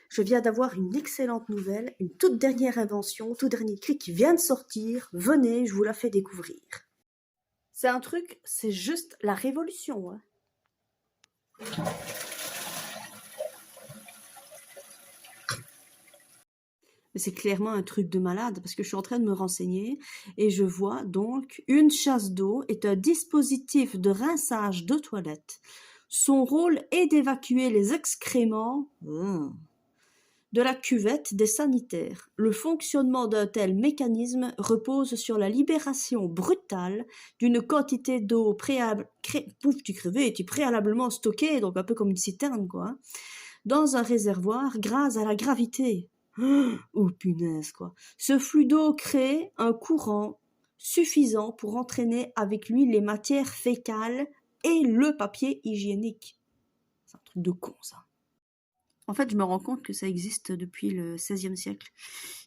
je viens d'avoir une excellente nouvelle, une toute dernière invention, tout dernier clic qui vient de sortir. Venez, je vous la fais découvrir. C'est un truc, c'est juste la révolution, hein. C'est clairement un truc de malade parce que je suis en train de me renseigner et je vois donc une chasse d'eau est un dispositif de rinçage de toilettes. Son rôle est d'évacuer les excréments de la cuvette des sanitaires. Le fonctionnement d'un tel mécanisme repose sur la libération brutale d'une quantité d'eau préalablement stockée, donc un peu comme une citerne, quoi, dans un réservoir grâce à la gravité. Oh punaise, quoi. Ce flux d'eau crée un courant suffisant pour entraîner avec lui les matières fécales et le papier hygiénique. C'est un truc de con, ça. En fait, je me rends compte que ça existe depuis le XVIe siècle.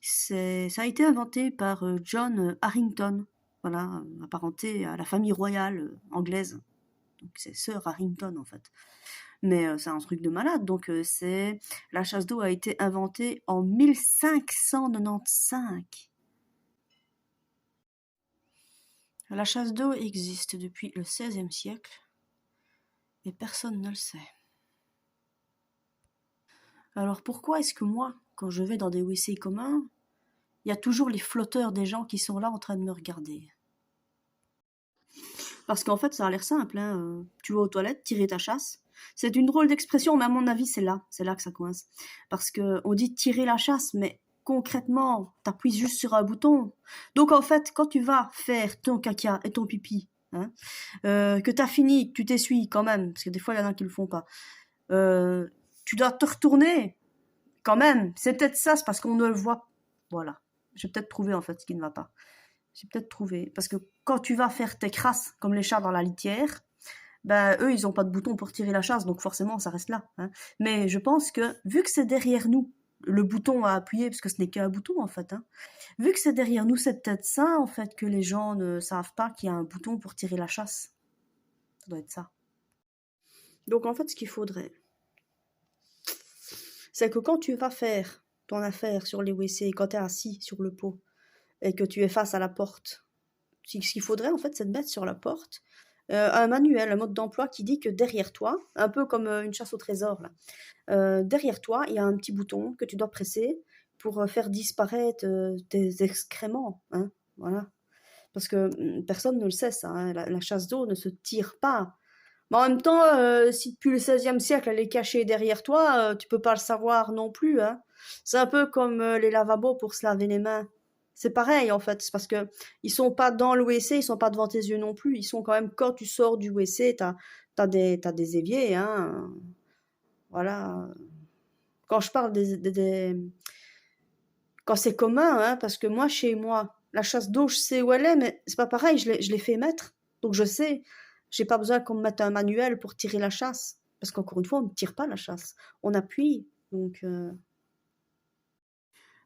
Ça a été inventé par John Harrington, voilà, apparenté à la famille royale anglaise. Donc c'est Sir Harrington, en fait. Mais c'est un truc de malade. Donc la chasse d'eau a été inventée en 1595. La chasse d'eau existe depuis le XVIe siècle et personne ne le sait. Alors pourquoi est-ce que moi, quand je vais dans des WC communs, il y a toujours les flotteurs des gens qui sont là en train de me regarder? Parce qu'en fait, ça a l'air simple, hein. Tu vas aux toilettes, tirer ta chasse. C'est une drôle d'expression, mais à mon avis, c'est là que ça coince. Parce qu'on dit tirer la chasse, mais concrètement, t'appuies juste sur un bouton. Donc en fait, quand tu vas faire ton caca et ton pipi, hein, que t'as fini, que tu t'essuies quand même, parce que des fois, il y en a qui le font pas, tu dois te retourner quand même. C'est peut-être ça, c'est parce qu'on ne le voit. Voilà. J'ai peut-être trouvé en fait ce qui ne va pas. J'ai peut-être trouvé. Parce que quand tu vas faire tes crasses, comme les chats dans la litière, ben eux, ils n'ont pas de bouton pour tirer la chasse, donc forcément, ça reste là, hein. Mais je pense que, vu que c'est derrière nous, le bouton à appuyer, parce que ce n'est qu'un bouton, en fait, hein, vu que c'est derrière nous, c'est peut-être ça, en fait, que les gens ne savent pas qu'il y a un bouton pour tirer la chasse. Ça doit être ça. Donc, en fait, ce qu'il faudrait, c'est que quand tu vas faire ton affaire sur les WC, quand tu es assis sur le pot, et que tu es face à la porte, ce qu'il faudrait, en fait, c'est de mettre sur la porte un manuel, un mode d'emploi qui dit que derrière toi, un peu comme une chasse au trésor, là, derrière toi, il y a un petit bouton que tu dois presser pour faire disparaître tes excréments, hein, voilà. Parce que personne ne le sait, ça, hein, la chasse d'eau ne se tire pas. Mais en même temps, si depuis le XVIe siècle, elle est cachée derrière toi, tu peux pas le savoir non plus, hein. C'est un peu comme les lavabos pour se laver les mains. C'est pareil, en fait. C'est parce que ils sont pas dans le WC, ils sont pas devant tes yeux non plus. Ils sont quand même, quand tu sors du WC, t'as des éviers, hein. Voilà. Quand je parle quand c'est commun, hein, parce que moi, chez moi, la chasse d'eau, je sais où elle est, mais c'est pas pareil, je l'ai fait mettre. Donc je sais. J'ai pas besoin qu'on me mette un manuel pour tirer la chasse. Parce qu'encore une fois, on ne tire pas la chasse. On appuie. Donc,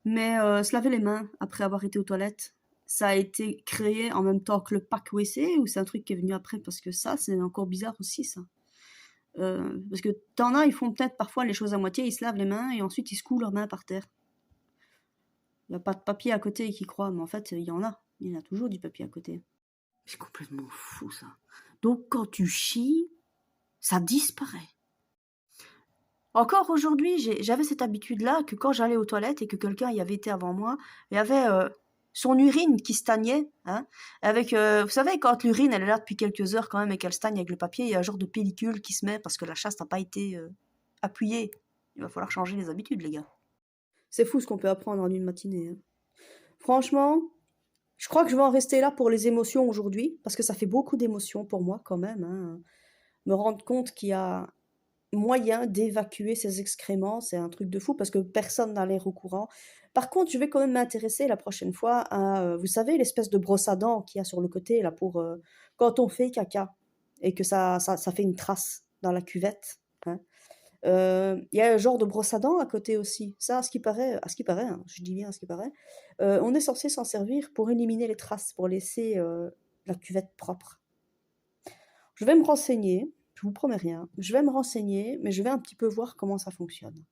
Mais se laver les mains après avoir été aux toilettes, ça a été créé en même temps que le pack WC ou c'est un truc qui est venu après? Parce que ça, c'est encore bizarre aussi, ça. Parce que t'en as, ils font peut-être parfois les choses à moitié, ils se lavent les mains et ensuite ils secouent leurs mains par terre. Il n'y a pas de papier à côté qui croient, mais en fait, il y en a. Il y en a toujours du papier à côté. C'est complètement fou, ça. Donc, quand tu chies, ça disparaît. Encore aujourd'hui, j'avais cette habitude-là que quand j'allais aux toilettes et que quelqu'un y avait été avant moi, il y avait son urine qui stagnait, hein, avec, vous savez, quand l'urine elle est là depuis quelques heures quand même et qu'elle stagne avec le papier, il y a un genre de pellicule qui se met parce que la chasse n'a pas été appuyée. Il va falloir changer les habitudes, les gars. C'est fou ce qu'on peut apprendre en une matinée, hein. Franchement, je crois que je vais en rester là pour les émotions aujourd'hui, parce que ça fait beaucoup d'émotions pour moi quand même, hein. Me rendre compte qu'il y a moyen d'évacuer ces excréments, c'est un truc de fou parce que personne n'a l'air au courant. Par contre, je vais quand même m'intéresser la prochaine fois à, vous savez, l'espèce de brosse à dents qu'il y a sur le côté là pour quand on fait caca et que ça fait une trace dans la cuvette, hein. Il y a un genre de brosse à dents à côté aussi. Ça, à ce qui paraît, hein, je dis bien à ce qui paraît, on est censé s'en servir pour éliminer les traces, pour laisser la cuvette propre. Je vais me renseigner, je vous promets rien. Je vais me renseigner, mais je vais un petit peu voir comment ça fonctionne.